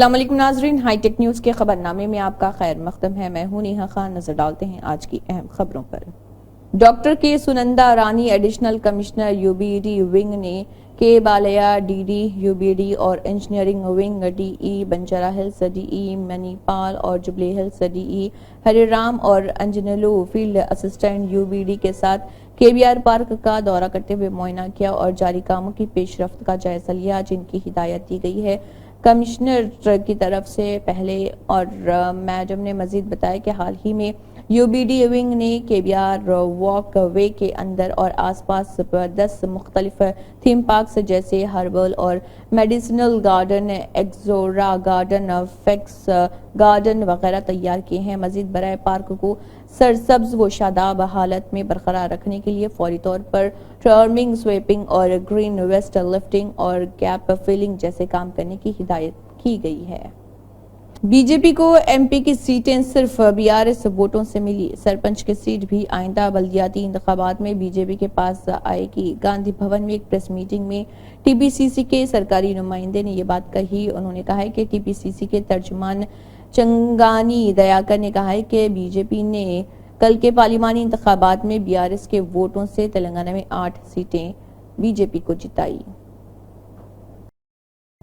السلام علیکم ناظرین، ہائی ٹیک نیوز کے خبر نامے میں آپ کا خیر مقدم ہے۔ میں ہوں نیہا خان۔ نظر ڈالتے ہیں آج کی اہم خبروں پر۔ Doctor K Sunanda Rani additional commissioner U B D wing نے K Baliya D D U B D اور engineering wing D E Banjara Hills D E Mani Pal اور جبلی ہلز ڈی ای ہری رام اور انجنلو field assistant U B D کے ساتھ کے بی آر پارک کا دورہ کرتے ہوئے معائنہ کیا اور جاری کاموں کی پیش رفت کا جائزہ لیا، جن کی ہدایت دی گئی ہے۔ کمشنر کی طرف سے پہلے اور میڈم نے مزید بتایا کہ حال ہی میں یو بی ڈی ونگ نے کے بی آر واک وے کے اندر اور آس پاس 10 مختلف تھیم پارکس جیسے ہربل اور medicinal garden, ixora garden, ficus garden وغیرہ تیار کیے ہیں۔ مزید برائے پارک کو سرسبز و شاداب حالت میں برقرار رکھنے کے لیے فوری طور پر ٹرمنگ، سویپنگ اور گرین ویسٹ لفٹنگ اور گیپ فلنگ جیسے کام کرنے کی ہدایت کی گئی ہے۔ بی جے پی کو ایم پی کی سیٹیں صرف بی آر ایس ووٹوں سے ملی، سرپنچ کی سیٹ بھی آئندہ بلدیاتی انتخابات میں بی جے پی کے پاس آئے گی۔ گاندھی بھون میں ایک پریس میٹنگ میں ٹی پی سی سی کے سرکاری نمائندے نے یہ بات کہی۔ انہوں نے کہا کہ ٹی پی سی سی کے ترجمان چنگانی دیاکر نے کہا کہ بی جے پی نے کل کے پارلیمانی انتخابات میں بی آر ایس کے ووٹوں سے تلنگانہ میں 8 سیٹیں بی جے پی کو جتائی۔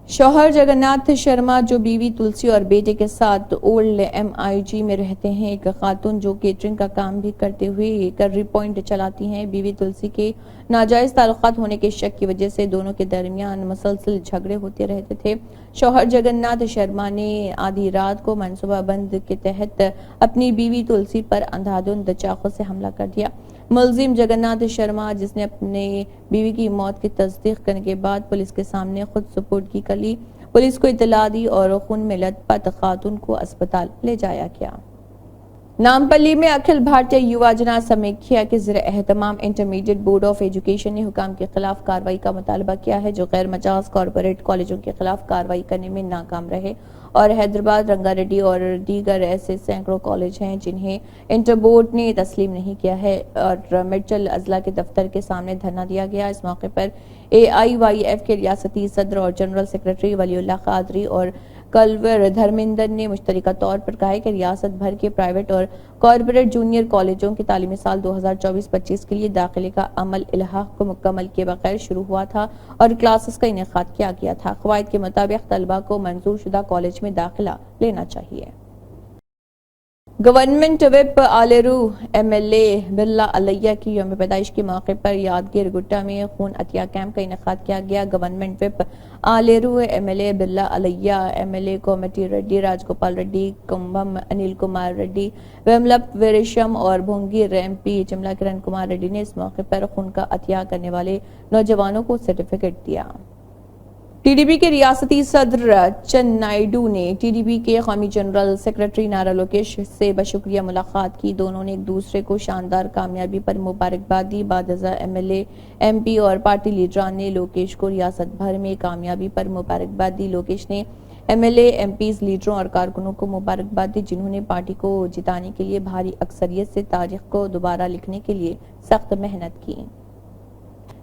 شوہر جگناتھ شرما جو بیوی تلسی اور بیٹے کے ساتھ اولڈ ایم آئی جی میں رہتے ہیں، ایک خاتون جو کیٹرنگ کا کام بھی کرتے ہوئے کرری پوائنٹ چلاتی ہیں۔ بیوی تلسی کے ناجائز تعلقات ہونے کے شک کی وجہ سے دونوں کے درمیان مسلسل جھگڑے ہوتے رہتے تھے۔ شوہر جگناتھ شرما نے آدھی رات کو منصوبہ بند کے تحت اپنی بیوی تلسی پر اندھا دھند چاقو سے حملہ کر دیا۔ ملزم جگناتھ شرما، جس نے اپنے بیوی کی موت کی تصدیق کرنے کے بعد پولیس کے سامنے خود سپردگی کر لی، پولیس کو اطلاع دی اور خون میں لت پت خاتون کو اسپتال لے جایا گیا۔ نامپلی میں اکھل بھارتیہ یووا جنا سمیکھیا کے زیر اہتمام انٹرمیڈیٹ بورڈ آف ایجوکیشن نے حکام کے خلاف کارروائی کا مطالبہ کیا ہے، جو غیر مجاز کارپوریٹ کالجوں کے خلاف کارروائی کرنے میں ناکام رہے، اور حیدرآباد، رنگا ریڈی اور دیگر ایسے سینکڑوں کالج ہیں جنہیں انٹر بورڈ نے تسلیم نہیں کیا ہے، اور میڈیکل اضلاع کے دفتر کے سامنے دھرنا دیا گیا۔ اس موقع پر اے آئی وائی ایف کے ریاستی صدر اور جنرل سیکرٹری ولی اللہ قادری اور کلور دھرمیندر نے مشترکہ طور پر کہا کہ ریاست بھر کے پرائیویٹ اور کارپوریٹ جونیئر کالجوں کے تعلیمی سال 2024-25 کے لیے داخلے کا عمل الحاق کو مکمل کیے بغیر شروع ہوا تھا اور کلاسز کا انعقاد کیا گیا تھا۔ قواعد کے مطابق طلبہ کو منظور شدہ کالج میں داخلہ لینا چاہیے۔ Government whip Aleru M L A Birla Ilaiah کی یوم پیدائش کے موقع پر یادگیر گٹا میں خون عطیہ کیمپ کا انعقاد کیا گیا۔ Government whip Aleru M L A Birla Ilaiah, M L A Komati Reddy, Raj Gopal Reddy, Kumbam Anil Kumar Reddy, ویملپ ویریشم اور بھونگی ریم پی چملا کرن کمار ریڈی نے اس موقع پر خون کا عطیہ کرنے والے نوجوانوں کو سرٹیفکیٹ دیا۔ ٹی ڈی پی کے ریاستی صدر چن نائیڈو نے ٹی ڈی پی کے قومی جنرل سیکرٹری نارا لوکیش سے بشکریہ ملاقات کی۔ دونوں نے ایک دوسرے کو شاندار کامیابی پر مبارکباد دی۔ بعد ازاں M L A, M P اور پارٹی لیڈران نے لوکیش کو ریاست بھر میں کامیابی پر مبارکباد دی۔ لوکیش نے M L A, M Ps, لیڈروں اور کارکنوں کو مبارکباد دی جنہوں نے پارٹی کو جتانے کے لیے بھاری اکثریت سے تاریخ کو دوبارہ لکھنے کے لیے سخت محنت کی۔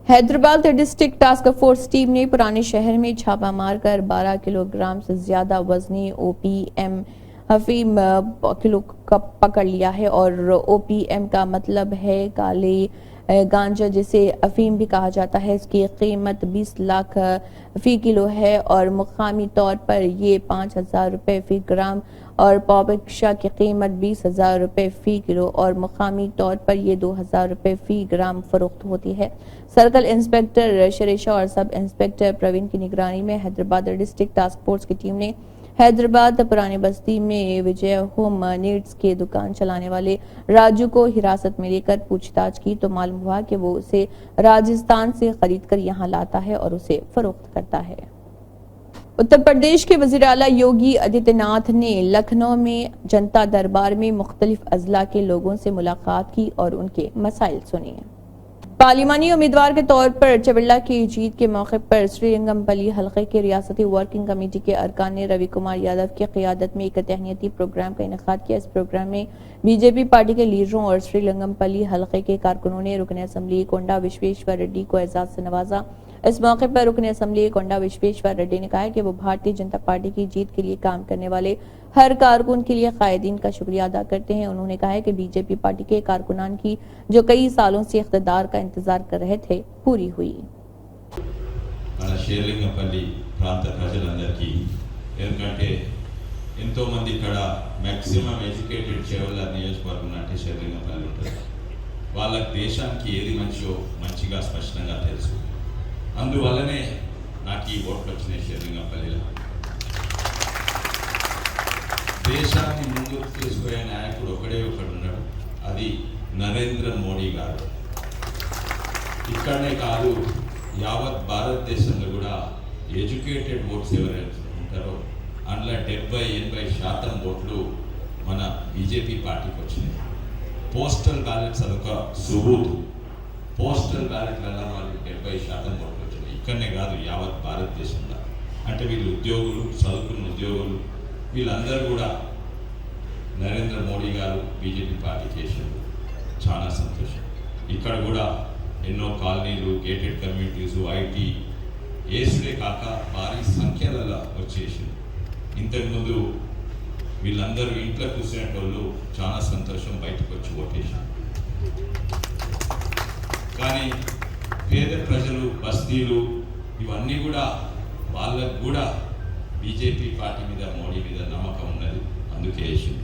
Hyderabad district task force team نے پرانے شہر میں چھاپہ مار کر 12 کلو گرام سے زیادہ وزنی او پی ایم افیم پکڑ لیا ہے، اور او پی ایم کا مطلب ہے کالے گانجا جسے افیم بھی کہا جاتا ہے۔ اس کی قیمت 20 لاکھ فی کلو ہے اور مقامی طور پر یہ 5,000 روپے فی گرام اور پوبکشا کی قیمت 20,000 روپے فی کلو اور مقامی طور پر یہ 2,000 روپے فی گرام فروخت ہوتی ہے۔ سرکل انسپکٹر شریشا اور سب انسپکٹر پروین کی نگرانی میں حیدرآباد ڈسٹرکٹ ٹاسک فورس کی ٹیم نے حیدرآباد پرانی بستی میں وجے ہوم نیڈز کی دکان چلانے والے راجو کو حراست میں لے کر پوچھ تاچھ کی تو معلوم ہوا کہ وہ اسے راجستھان سے خرید کر یہاں لاتا ہے اور اسے فروخت کرتا ہے۔ اتر پردیش کے وزیر اعلیٰ یوگی آدتیہ ناتھ نے لکھنؤ میں جنتا دربار میں مختلف اضلاع کے لوگوں سے ملاقات کی اور ان کے مسائل سنے۔ پارلیمانی امیدوار کے طور پر چویلا کی جیت کے موقع پر سری رنگم پلی حلقے کے ریاستی ورکنگ کمیٹی کے ارکان نے روی کمار یادو کی قیادت میں ایک تہنیتی پروگرام کا انعقاد کیا۔ اس پروگرام میں بی جے پی پارٹی کے لیڈروں اور سری رنگم پلی حلقے کے کارکنوں نے رکن اسمبلی کونڈا وشویشور ریڈی کو اعزاز سے نوازا۔ اس موقع پر رکن اسمبلی کونڈا وشویشور ریڈی نے کہا کہ وہ بھارتیہ جنتا پارٹی کی جیت کے لیے کام کرنے والے ہر کارکن کے لیے قائدین کا شکریہ ادا کرتے ہیں. انہوں نے کہا کہ بی جے پی پارٹی کے کارکنان کی جو کئی سالوں سے اقتدار کا انتظار کر رہے تھے پوری ہوئی. మన షేర్లింగపల్లి ప్రాంత ప్రజలందరికీ ఎందుకంటే ఎంతో మంది ఇక్కడ మ్యాక్సిమం ఎడ్యుకేటెడ్ చెవల నియోజకవర్గం అంటే షేర్లింగపల్లి ఉంటుంది. వాళ్ళకి దేశానికి ఏది మంచో మంచిగా స్పష్టంగా తెలుసు. అందువల్లనే నాకు ఈ ఓట్లు వచ్చినాయి షేర్లింగపల్లిలో. దేశాన్ని ముందుకు తీసుకునే నాయకుడు ఒకడే ఒకడు ఉన్నాడు, అది నరేంద్ర మోడీ గారు. ఇక్కడనే కాదు, యావత్ భారతదేశంలో కూడా ఎడ్యుకేటెడ్ ఓట్స్ ఎవరైతే ఉంటారో అందులో 70-80% ఓట్లు మన బీజేపీ పార్టీకి వచ్చినాయి. పోస్టల్ బ్యాలెట్స్ అదొక సుబూతు. పోస్టల్ బ్యాలెట్ వల్ల వాళ్ళకి 70% ఓట్లు వచ్చినాయి. ఇక్కడనే కాదు, యావత్ భారతదేశంలో. అంటే వీళ్ళు ఉద్యోగులు, చదువుకున్న ఉద్యోగులు, వీళ్ళందరూ కూడా నరేంద్ర మోడీ గారు బీజేపీ పార్టీ చేశారు. చాలా సంతోషం. ఇక్కడ కూడా ఎన్నో కాలనీలు, గేటెడ్ కమ్యూనిటీస్, ఐటీ ఏసుడే కాక భారీ సంఖ్యలలో వచ్చేసింది. ఇంతకుముందు వీళ్ళందరూ ఇంట్లో కూర్చునేటోళ్ళు చాలా సంతోషం, బయటకు వచ్చి ఓటేసారు. కానీ పేద ప్రజలు, బస్తీలు ఇవన్నీ కూడా వాళ్ళకు కూడా బీజేపీ పార్టీ మీద, మోడీ మీద నమ్మకం ఉన్నది, అందుకే వేసింది.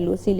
LOC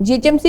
GHMC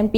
MP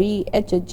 VHJ